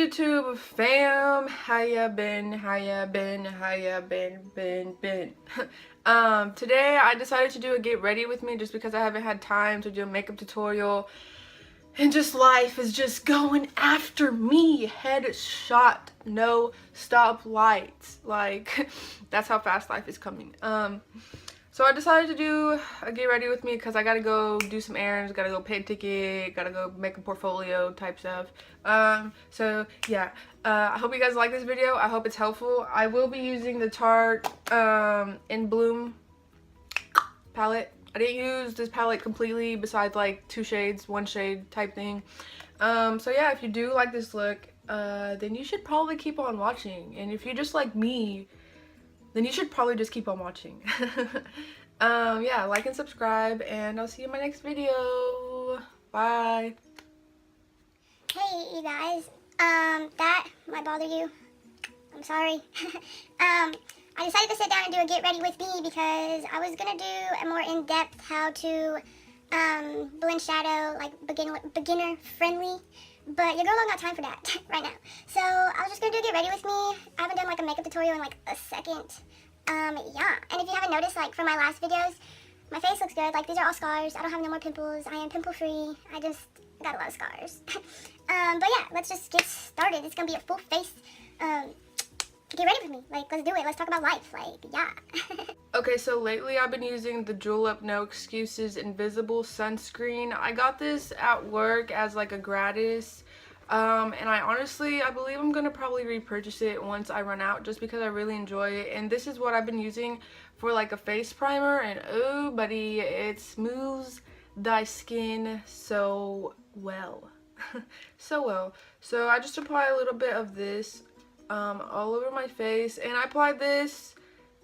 YouTube fam? How ya been? How ya been? How ya been? Today I decided to do a get ready with me just because I haven't had time to do a makeup tutorial. And just life is just going after me. Headshot, no stop lights. Like, that's how fast life is coming. So I decided to do a get ready with me because I gotta go do some errands, gotta go pay a ticket, gotta go make a portfolio type stuff. So yeah, I hope you guys like this video. I hope it's helpful. I will be using the Tarte In Bloom palette. I didn't use this palette completely besides like 2 shades, 1 shade type thing. So yeah, if you do like this look, then you should probably keep on watching. And if you're just like me, then you should probably just keep on watching. Yeah, like and subscribe, and I'll see you in my next video. Bye. Hey you guys, that might bother you. I'm sorry. I decided to sit down and do a get ready with me because I was gonna do a more in-depth how to blend shadow, like beginner friendly, but your girl don't got time for that right now. So I was just gonna do a get ready with me. I haven't done like a makeup tutorial in like a second. Yeah, and if you haven't noticed, like from my last videos, my face looks good. Like these are all scars. I don't have no more pimples. I am pimple free. I just got a lot of scars. But yeah, let's just get started. It's gonna be a full face get ready with me. Like, let's do it. Let's talk about life. Like, yeah. Okay, so lately I've been using the Jewel Up No Excuses Invisible Sunscreen. I got this at work as like a gratis. And I believe I'm gonna probably repurchase it once I run out, just because I really enjoy it. And this is what I've been using for like a face primer, and oh buddy, it smooths thy skin so well. So well. So I just apply a little bit of this all over my face, and I applied this,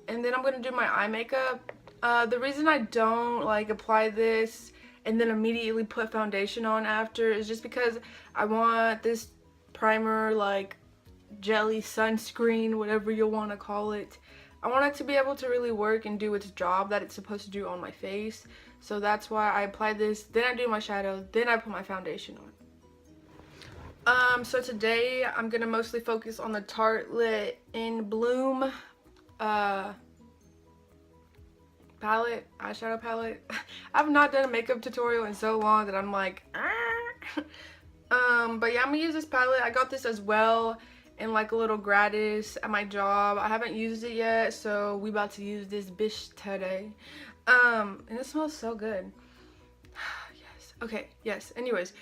and then I'm gonna do my eye makeup. The reason I don't like apply this and then immediately put foundation on after is just because I want this primer, like jelly sunscreen, whatever you want to call it, I want it to be able to really work and do its job that it's supposed to do on my face. So that's why I apply this, then I do my shadow, then I put my foundation on. So today I'm gonna mostly focus on the Tarte In Bloom palette, eyeshadow palette. I've not done a makeup tutorial in so long that I'm like, but yeah, I'm gonna use this palette. I got this as well in like a little gratis at my job. I haven't used it yet, so we about to use this bitch today. And it smells so good. Okay, yes, anyways,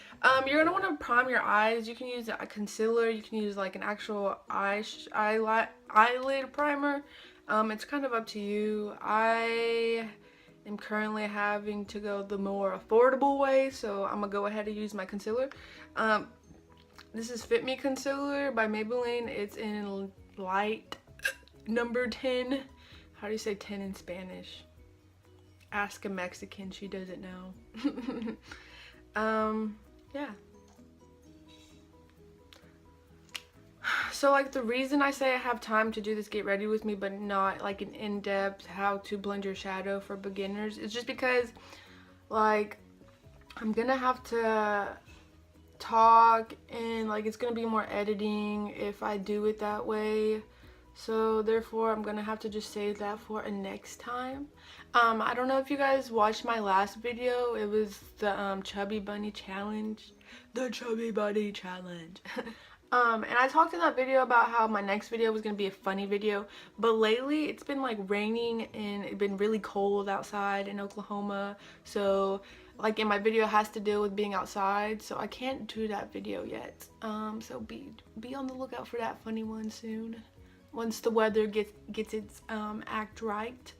you're gonna want to prime your eyes. You can use a concealer, you can use like an actual eyelid primer. It's kind of up to you. I am currently having to go the more affordable way, so I'm gonna go ahead and use my concealer. This is Fit Me Concealer by Maybelline. It's in light number 10. How do you say 10 in Spanish? Ask a Mexican, she doesn't know. Yeah. So like the reason I say I have time to do this get ready with me but not like an in-depth how to blend your shadow for beginners is just because like I'm gonna have to talk, and like it's gonna be more editing if I do it that way. So therefore I'm gonna have to just save that for a next time. I don't know if you guys watched my last video. It was the chubby bunny challenge. The chubby bunny challenge. And I talked in that video about how my next video was gonna be a funny video, but lately it's been like raining and it's been really cold outside in Oklahoma, so like in my video has to deal with being outside, so I can't do that video yet. So be on the lookout for that funny one soon, once the weather gets its act right.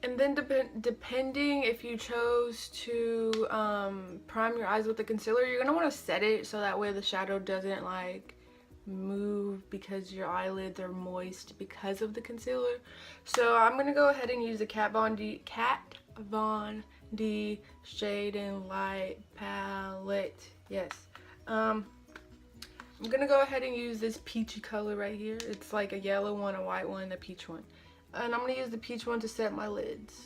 And then depending if you chose to prime your eyes with the concealer, you're gonna want to set it so that way the shadow doesn't like move because your eyelids are moist because of the concealer. So I'm gonna go ahead and use the Kat Von D Shade and Light palette. Yes. I'm gonna go ahead and use this peachy color right here. It's like a yellow one, a white one, a peach one. And I'm gonna use the peach one to set my lids.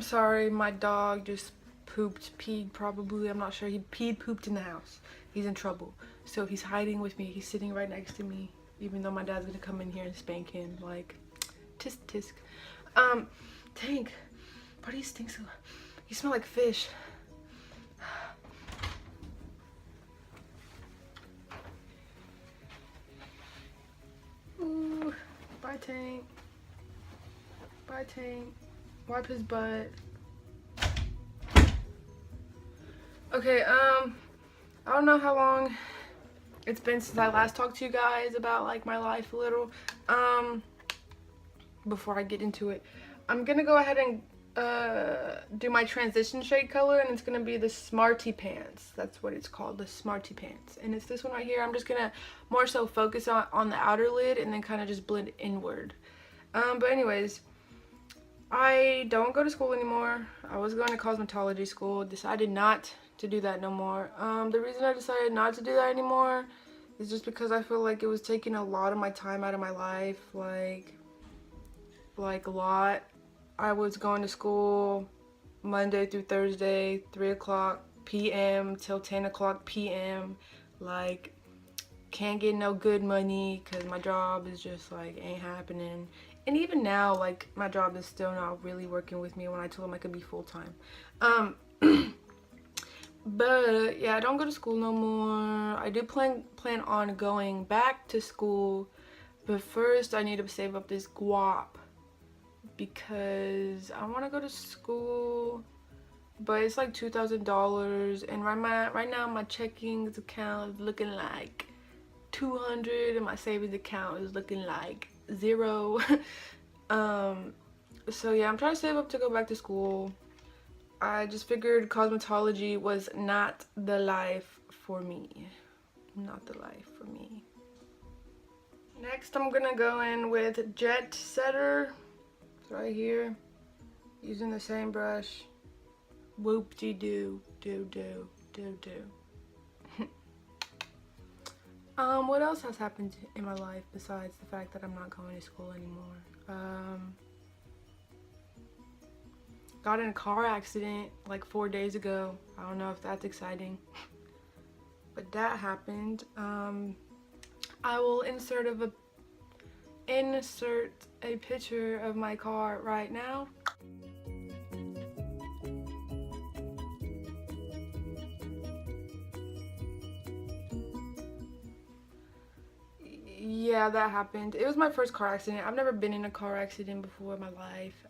Sorry, my dog just peed probably. I'm not sure. He peed, pooped in the house. He's in trouble. So he's hiding with me. He's sitting right next to me, even though my dad's gonna come in here and spank him. Like, tisk tisk. Tank, why do you stink so? You smell like fish. Ooh, bye Tank. Bye Tank. Wipe his butt. Okay, I don't know how long it's been since I last talked to you guys about like my life a little. Before I get into it, I'm gonna go ahead and do my transition shade color, and it's gonna be the Smarty Pants. That's what it's called, the Smarty Pants, and it's this one right here. I'm just gonna more so focus on the outer lid and then kind of just blend inward. But anyways, I don't go to school anymore. I was going to cosmetology school, decided not to do that no more. The reason I decided not to do that anymore is just because I feel like it was taking a lot of my time out of my life, like a lot. I was going to school Monday through Thursday, 3 o'clock p.m. till 10 o'clock p.m. Like, can't get no good money because my job is just like ain't happening. And even now, like, my job is still not really working with me when I told them I could be full-time. But yeah, I don't go to school no more. I do plan on going back to school, but first I need to save up this guap because I want to go to school, but it's like $2,000, and right now my checkings account is looking like 200 and my savings account is looking like 0. So yeah, I'm trying to save up to go back to school. I just figured cosmetology was not the life for me. Not the life for me. Next, I'm gonna go in with Jet Setter. It's right here. Using the same brush. Whoop-de-doo, do-do, do-do. What else has happened in my life besides the fact that I'm not going to school anymore? Got in a car accident like 4 days ago. I don't know if that's exciting, but that happened. I will insert a picture of my car right now. Yeah, that happened. It was my first car accident. I've never been in a car accident before in my life.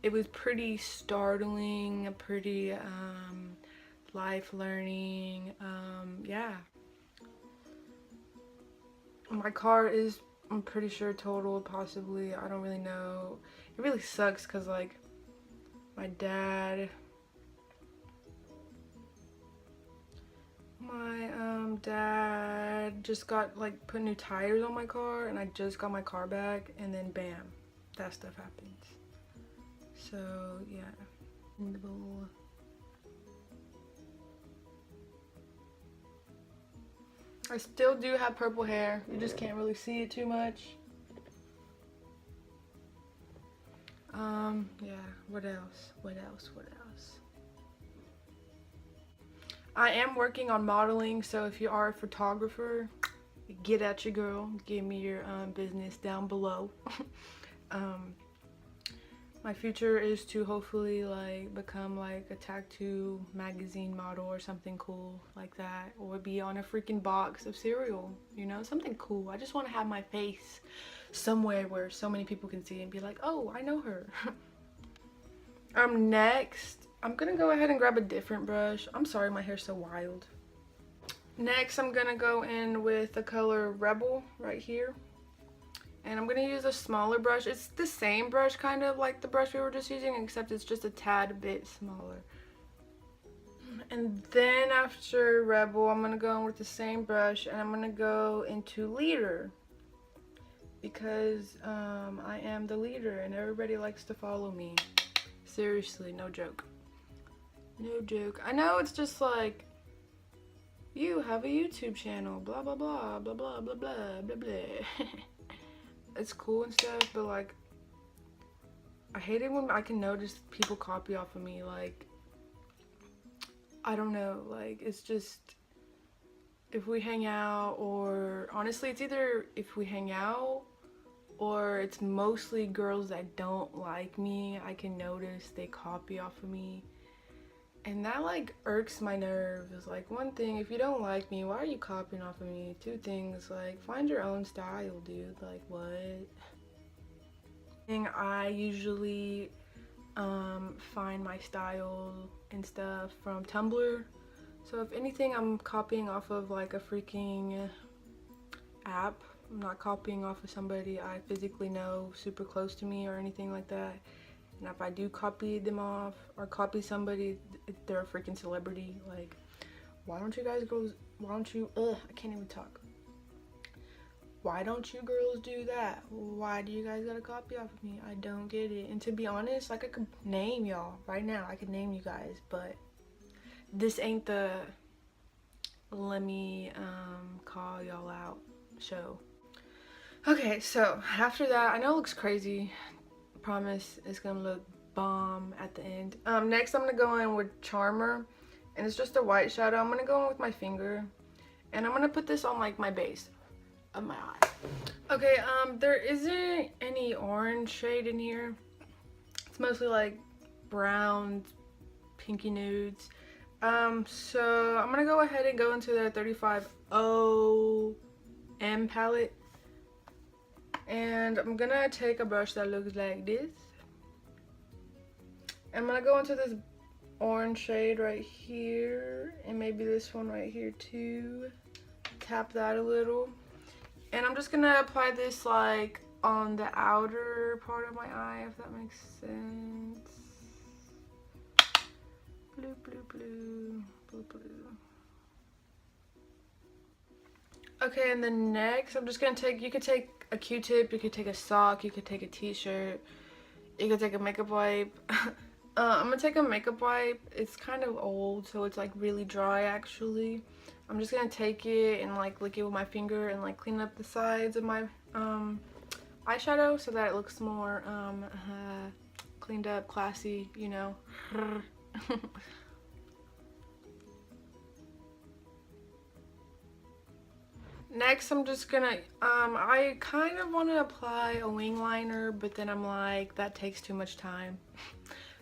It was pretty startling, pretty life learning. Yeah. My car is, I'm pretty sure, totaled, possibly. I don't really know. It really sucks because, like, my dad just got, like, put new tires on my car, and I just got my car back, and then bam, that stuff happens. So yeah. I still do have purple hair. You just can't really see it too much. Yeah, what else? I am working on modeling, so if you are a photographer, get at your girl. Give me your business down below. My future is to hopefully like become like a tattoo magazine model or something cool like that, or be on a freaking box of cereal, you know, something cool. I just want to have my face somewhere where so many people can see and be like, oh, I know her. Next, I'm gonna go ahead and grab a different brush. I'm sorry, my hair's so wild. Next, I'm gonna go in with the color Rebel right here. And I'm going to use a smaller brush. It's the same brush, kind of like the brush we were just using, except it's just a tad bit smaller. And then after Rebel, I'm going to go in with the same brush, and I'm going to go into Leader. Because I am the leader, and everybody likes to follow me. Seriously, no joke. No joke. I know it's just like, you have a YouTube channel, blah, blah, blah, blah, blah, blah, blah, blah, blah. It's cool and stuff, but like, I hate it when I can notice people copy off of me. Like, I don't know, like, it's just if we hang out, or honestly it's either if we hang out or it's mostly girls that don't like me. I can notice they copy off of me, and that like irks my nerves. Like, one thing, if you don't like me, why are you copying off of me? Two things, like, find your own style, dude. Like, what? I usually find my style and stuff from Tumblr. So if anything, I'm copying off of like a freaking app. I'm not copying off of somebody I physically know super close to me or anything like that. And if I do copy them off or copy somebody, they're a freaking celebrity. Like, why don't you guys girls, why don't you, I can't even talk. Why don't you girls do that? Why do you guys gotta copy off of me? I don't get it. And to be honest, like, I could name y'all right now. I could name you guys, but this ain't the let me call y'all out show. Okay, so after that, I know it looks crazy. I promise it's gonna look bomb at the end. Next I'm gonna go in with Charmer, and it's just a white shadow. I'm gonna go in with my finger, and I'm gonna put this on like my base of my eye. Okay, there isn't any orange shade in here. It's mostly like browns, pinky nudes. So I'm gonna go ahead and go into the 35OM palette, and I'm gonna take a brush that looks like this. I'm gonna go into this orange shade right here, and maybe this one right here too. Tap that a little, and I'm just gonna apply this like on the outer part of my eye, if that makes sense. Blue, blue, blue, blue, blue. Okay, and then next, I'm just gonna take, you could take a Q-tip, you could take a sock, you could take a t-shirt, you could take a makeup wipe. I'm gonna take a makeup wipe. It's kind of old, so it's like really dry actually. I'm just gonna take it and like lick it with my finger and like clean up the sides of my eyeshadow so that it looks more cleaned up, classy, you know. Next, I'm just gonna, I kind of want to apply a wing liner, but then I'm like, that takes too much time.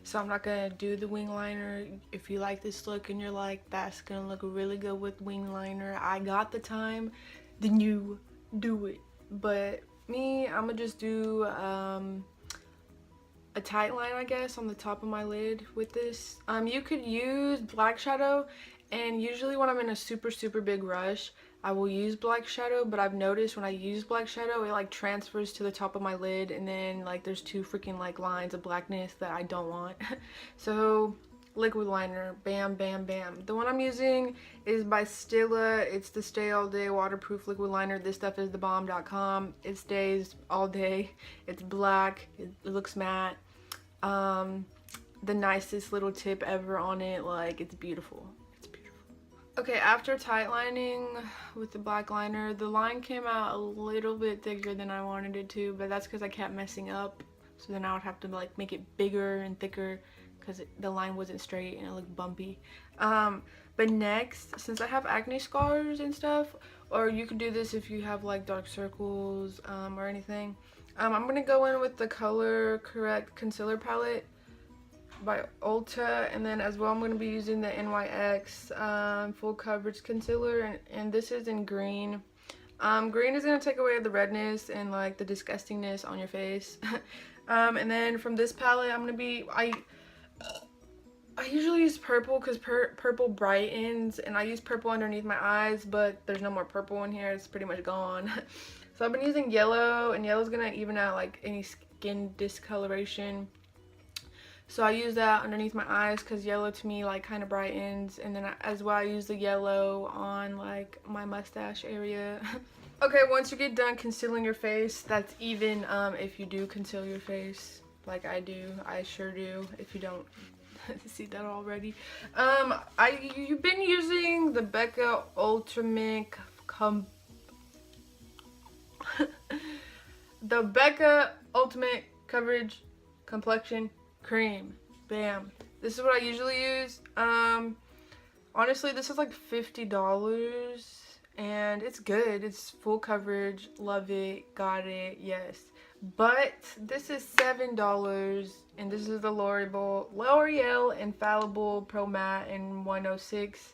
So I'm not gonna do the wing liner. If you like this look and you're like, that's gonna look really good with wing liner, I got the time, then you do it. But me, I'm gonna just do a tight line, I guess, on the top of my lid with this. You could use black shadow, and usually when I'm in a super big rush, I will use black shadow, but I've noticed when I use black shadow, it like transfers to the top of my lid, and then like there's two freaking like lines of blackness that I don't want. So liquid liner, bam, bam, bam. The one I'm using is by Stila. It's the Stay All Day waterproof liquid liner. This stuff is thebomb.com. It stays all day. It's black. It looks matte. The nicest little tip ever on it. Like, it's beautiful. It's beautiful. Okay, after tight lining with the black liner, the line came out a little bit thicker than I wanted it to, but that's because I kept messing up. So then I would have to like make it bigger and thicker because the line wasn't straight and it looked bumpy. But next, since I have acne scars and stuff, or you could do this if you have like dark circles or anything, I'm gonna go in with the Color Correct concealer palette by Ulta, and then as well I'm going to be using the NYX full coverage concealer, and this is in green. Green is going to take away the redness and like the disgustingness on your face. And then from this palette I'm going to be, I usually use purple because purple brightens, and I use purple underneath my eyes, but there's no more purple in here. It's pretty much gone. So I've been using yellow, and yellow's going to even out like any skin discoloration. So I use that underneath my eyes because yellow to me like kind of brightens, and then as well I use the yellow on like my mustache area. Okay, once you get done concealing your face, that's even if you do conceal your face like I do. I sure do, if you don't see that already. You've been using the Becca Ultimate the Becca Ultimate Coverage Complexion Cream. Bam. This is what I usually use. Honestly, this is like $50 and it's good. It's full coverage. Love it. Got it. Yes. But this is $7 and this is the L'Oreal Infallible Pro Matte in 106.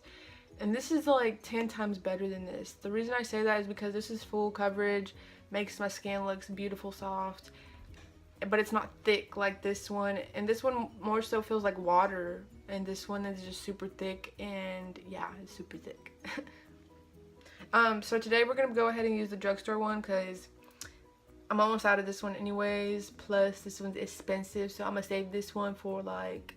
And this is like 10 times better than this. The reason I say that is because this is full coverage, makes my skin looks beautiful, soft, but it's not thick like this one. And this one more so feels like water. And this one is just super thick, and yeah, it's super thick. So today we're gonna go ahead and use the drugstore one because I'm almost out of this one anyways. Plus this one's expensive, so I'm gonna save this one for like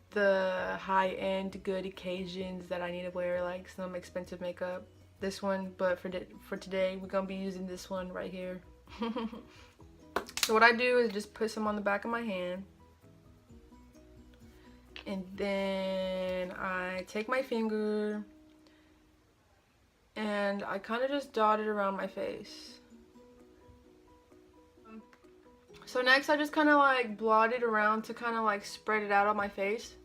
the high-end good occasions that I need to wear like some expensive makeup. This one, but for today we're gonna be using this one right here. So what I do is just put some on the back of my hand, and then I take my finger and I kind of just dot it around my face. So next I just kind of like blot it around to kind of like spread it out on my face.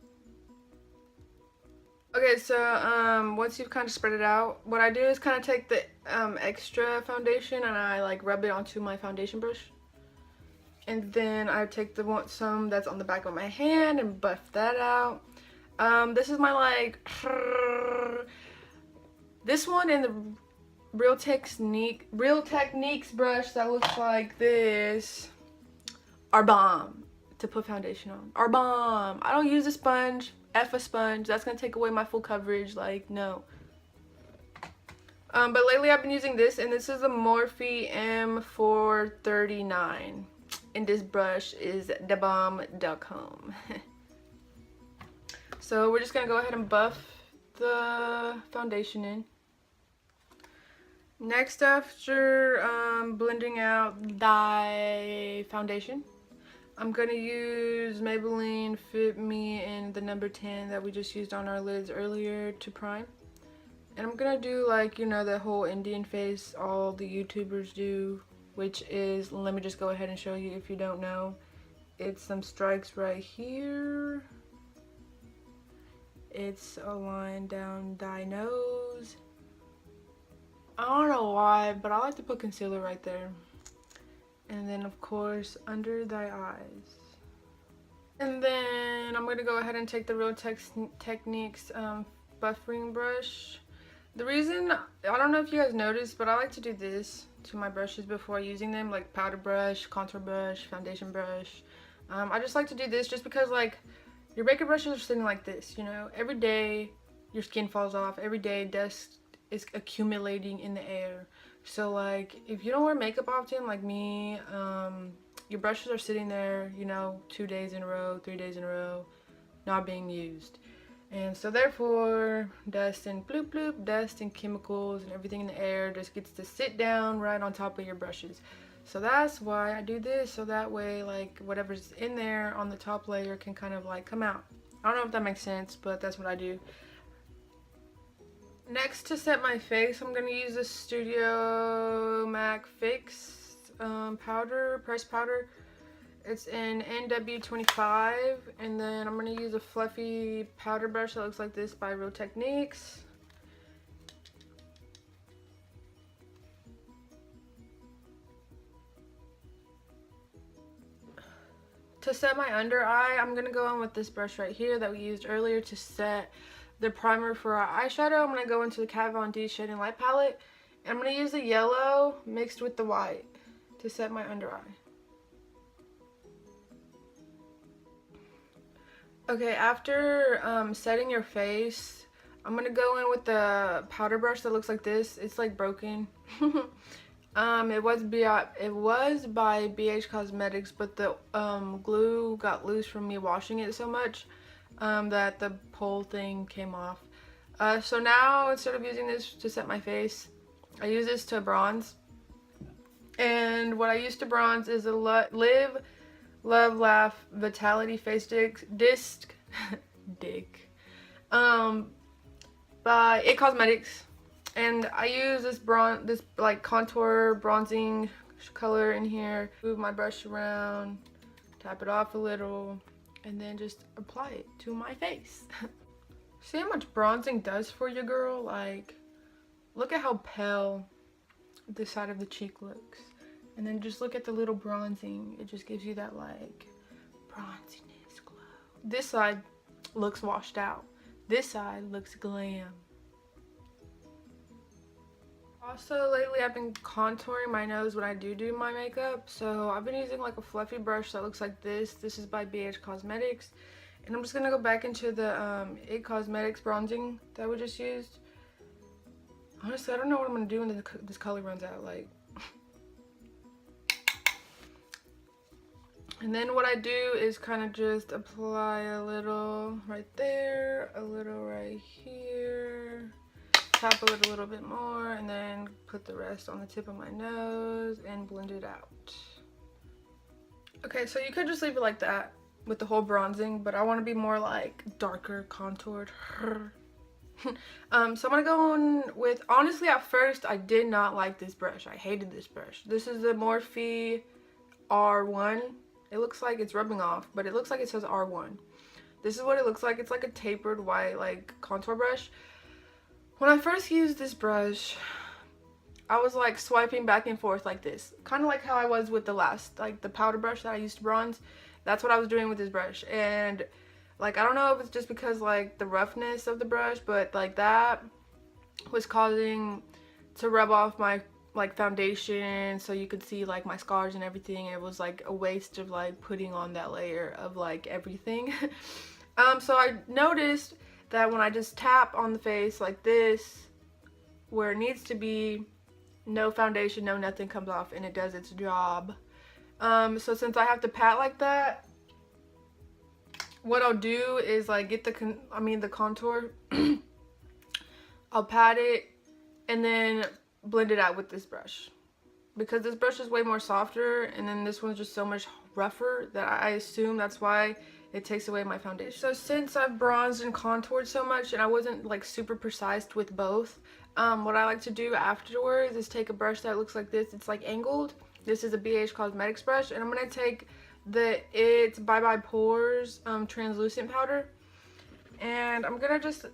Okay, so once you've kind of spread it out, what I do is kind of take the extra foundation and I like rub it onto my foundation brush. And then I take some that's on the back of my hand and buff that out. This is my like this one and the Real Techniques brush that looks like this are bomb to put foundation on. Are bomb. I don't use a sponge. F a sponge. That's gonna take away my full coverage. Like no. But lately I've been using this, and this is a Morphe M439. And this brush is thebomb.com. So we're just gonna go ahead and buff the foundation in. Next, after blending out the foundation, I'm gonna use Maybelline Fit Me in the number 10 that we just used on our lids earlier to prime. And I'm gonna do like, you know, the whole Indian face all the YouTubers do, which is, let me just go ahead and show you if you don't know. It's some strikes right here. It's a line down thy nose. I don't know why, but I like to put concealer right there. And then of course under thy eyes. And then I'm gonna go ahead and take the Real Techniques buffering brush. The reason, I don't know if you guys noticed, but I like to do this to my brushes before using them, like powder brush, contour brush, foundation brush. I just like to do this just because like your makeup brushes are sitting like this, you know. Every day your skin falls off, every day dust is accumulating in the air. So like if you don't wear makeup often like me, your brushes are sitting there, you know, 2 days in a row, 3 days in a row, not being used. And so therefore, dust and bloop bloop, dust and chemicals and everything in the air just gets to sit down right on top of your brushes. So that's why I do this, so that way like whatever's in there on the top layer can kind of like come out. I don't know if that makes sense, but that's what I do. Next, to set my face, I'm going to use the Studio Mac Fix pressed powder. It's in NW25, and then I'm going to use a fluffy powder brush that looks like this by Real Techniques. To set my under eye, I'm going to go in with this brush right here that we used earlier to set the primer for our eyeshadow. I'm going to go into the Kat Von D Shade and Light palette, and I'm going to use the yellow mixed with the white to set my under eye. Okay, after setting your face, I'm gonna go in with the powder brush that looks like this. It's like broken. It was by BH Cosmetics, but the glue got loose from me washing it so much that the whole thing came off. So now instead of using this to set my face, I use this to bronze. And what I use to bronze is a Live Love Laugh Vitality Face Disc by It Cosmetics, and I use this like contour bronzing color in here. Move my brush around, tap it off a little, and then just apply it to my face. See how much bronzing does for your girl? Like, look at how pale this side of the cheek looks. And then just look at the little bronzing. It just gives you that, like, bronziness glow. This side looks washed out. This side looks glam. Also, lately I've been contouring my nose when I do my makeup. So I've been using like a fluffy brush that looks like this. This is by BH Cosmetics. And I'm just going to go back into the IT Cosmetics bronzing that we just used. Honestly, I don't know what I'm going to do when this color runs out. Like, and then what I do is kind of just apply a little right there, a little right here, tap it a little bit more, and then put the rest on the tip of my nose and blend it out. Okay, so you could just leave it like that with the whole bronzing, but I want to be more like darker contoured. So I'm gonna go on with, honestly at first I did not like this brush. I hated this brush. This is the Morphe R1. It looks like it's rubbing off, but it looks like it says R1. This is what it looks like. It's like a tapered white like contour brush. When I first used this brush, I was like swiping back and forth like this, kind of like how I was with the last, like the powder brush that I used to bronze. That's what I was doing with this brush. And like, I don't know if it's just because like the roughness of the brush, but like that was causing to rub off my like foundation, so you could see like my scars and everything. It was like a waste of like putting on that layer of like everything. So I noticed that when I just tap on the face like this, where it needs to be, no foundation, no nothing comes off, and it does its job. So since I have to pat like that, what I'll do is like get the contour. I'll pat it and then blend it out with this brush, because this brush is way more softer, and then this one's just so much rougher that I assume that's why it takes away my foundation. So since I've bronzed and contoured so much and I wasn't like super precise with both, what I like to do afterwards is take a brush that looks like this. It's like angled. This is a BH Cosmetics brush, and I'm gonna take the It's Bye Bye Pores translucent powder, and I'm gonna just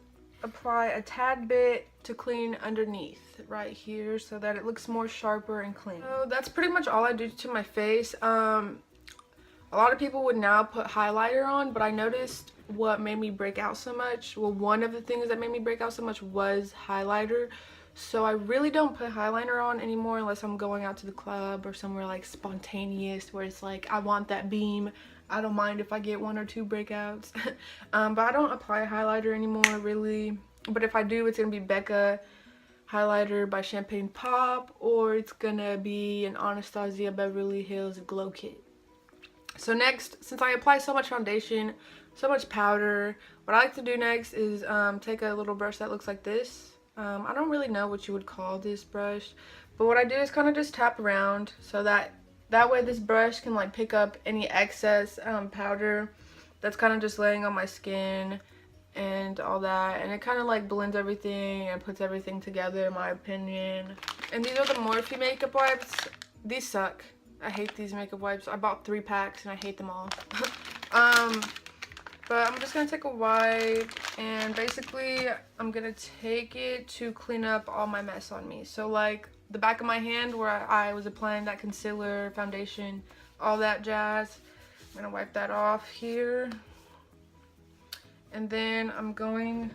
apply a tad bit to clean underneath right here so that it looks more sharper and clean. So that's pretty much all I do to my face. A lot of people would now put highlighter on, but I noticed what made me break out so much, well, one of the things that made me break out so much was highlighter. So I really don't put highlighter on anymore unless I'm going out to the club or somewhere like spontaneous where it's like I want that beam. I don't mind if I get 1 or 2 breakouts. But I don't apply highlighter anymore really. But if I do, it's gonna be Becca highlighter by Champagne Pop, or it's gonna be an Anastasia Beverly Hills Glow Kit. So next, since I apply so much foundation, so much powder, what I like to do next is take a little brush that looks like this. I don't really know what you would call this brush, but what I do is kind of just tap around so that way this brush can like pick up any excess powder that's kind of just laying on my skin and all that, and it kind of like blends everything and puts everything together in my opinion. And these are the Morphe makeup wipes. These suck. I hate these makeup wipes. I bought 3 packs and I hate them all. But I'm just gonna take a wipe, and basically I'm gonna take it to clean up all my mess on me. So like the back of my hand where I was applying that concealer, foundation, all that jazz, I'm gonna wipe that off here. And then I'm going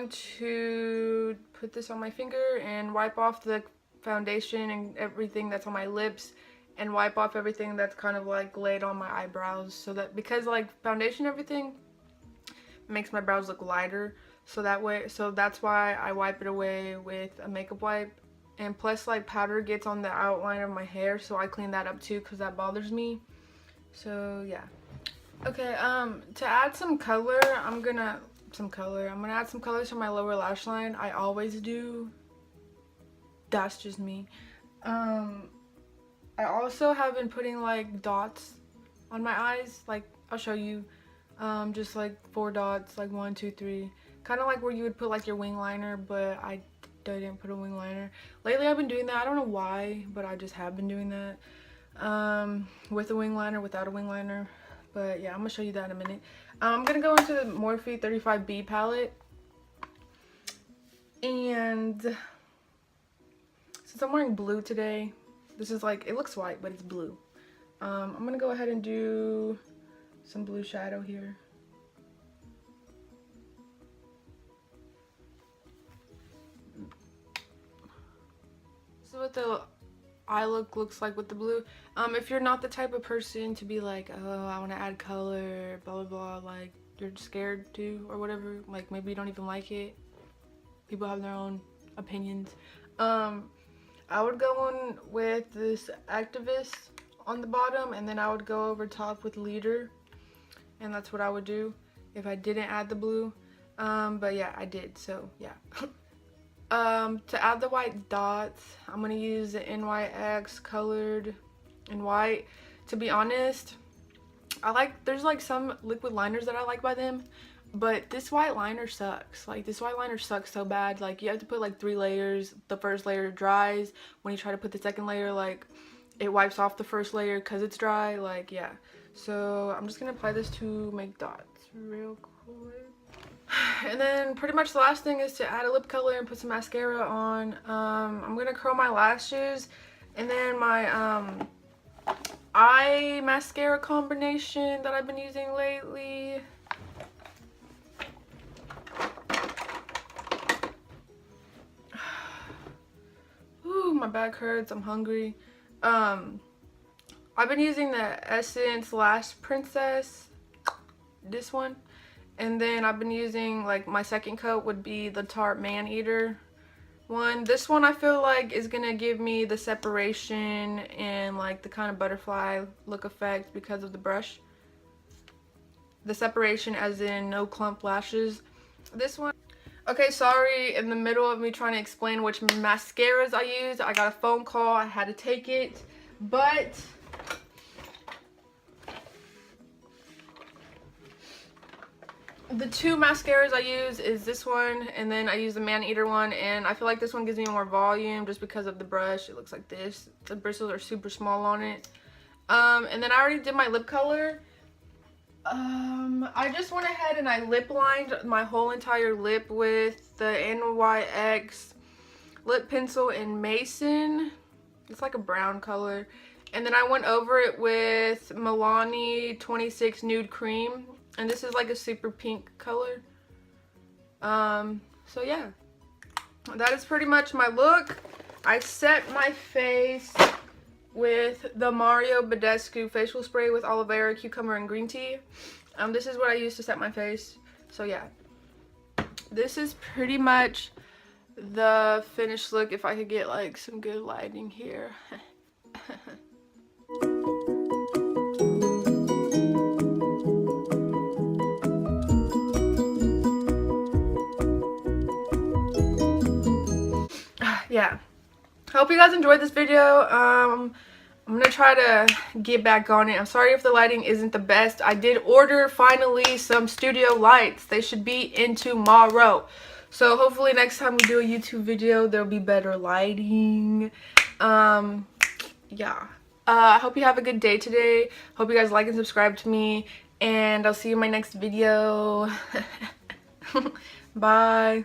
to put this on my finger and wipe off the foundation and everything that's on my lips, and wipe off everything that's kind of like laid on my eyebrows, so that, because like foundation everything makes my brows look lighter, so that's why I wipe it away with a makeup wipe. And plus like powder gets on the outline of my hair, so I clean that up too because that bothers me. So yeah. Okay, to add some color, I'm gonna add some color to my lower lash line. I always do. That's just me. I also have been putting like dots on my eyes. Like I'll show you, just like 4 dots, like 1, 2, 3, kind of like where you would put like your wing liner, but I didn't put a wing liner. Lately I've been doing that. I don't know why, but I just have been doing that, with a wing liner, without a wing liner. But yeah, I'm gonna show you that in a minute. I'm gonna go into the Morphe 35B palette, and since I'm wearing blue today, this is like, it looks white but it's blue. I'm gonna go ahead and do some blue shadow here. So what the eye look looks like with the blue. If you're not the type of person to be like, oh, I want to add color, blah blah blah, like you're scared to or whatever, like maybe you don't even like it, people have their own opinions, I would go on with this Activist on the bottom, and then I would go over top with Leader, and that's what I would do if I didn't add the blue. But yeah, I did, so yeah. To add the white dots, I'm gonna use the NYX colored in white. To be honest, there's like some liquid liners that I like by them, but this white liner sucks. Like, this white liner sucks so bad. Like, you have to put like 3 layers. The first layer dries. When you try to put the second layer, like, it wipes off the first layer because it's dry. Like, yeah. So I'm just gonna apply this to make dots real quick. And then pretty much the last thing is to add a lip color and put some mascara on. I'm gonna curl my lashes, and then my eye mascara combination that I've been using lately. Ooh, my back hurts, I'm hungry. I've been using the Essence Lash Princess, this one. And then I've been using, like, my second coat would be the Tarte Man Eater one. This one I feel like is gonna give me the separation and like the kind of butterfly look effect because of the brush. The separation as in no clump lashes. This one. Okay, sorry, in the middle of me trying to explain which mascaras I use, I got a phone call, I had to take it. But the 2 mascaras I use is this one, and then I use the Man Eater one, and I feel like this one gives me more volume just because of the brush. It looks like this. The bristles are super small on it. And then I already did my lip color. I just went ahead and I lip lined my whole entire lip with the NYX lip pencil in Mason. It's like a brown color. And then I went over it with Milani 26 Nude Cream. And this is like a super pink color. So yeah, that is pretty much my look. I set my face with the Mario Badescu facial spray with aloe vera, cucumber, and green tea. This is what I use to set my face. So yeah, this is pretty much the finished look. If I could get like some good lighting here. Yeah, I hope you guys enjoyed this video. I'm gonna try to get back on it. I'm sorry if the lighting isn't the best. I did order finally some studio lights. They should be in tomorrow, so hopefully next time we do a YouTube video there'll be better lighting. Yeah, I hope you have a good day today. Hope you guys like and subscribe to me, and I'll see you in my next video. Bye.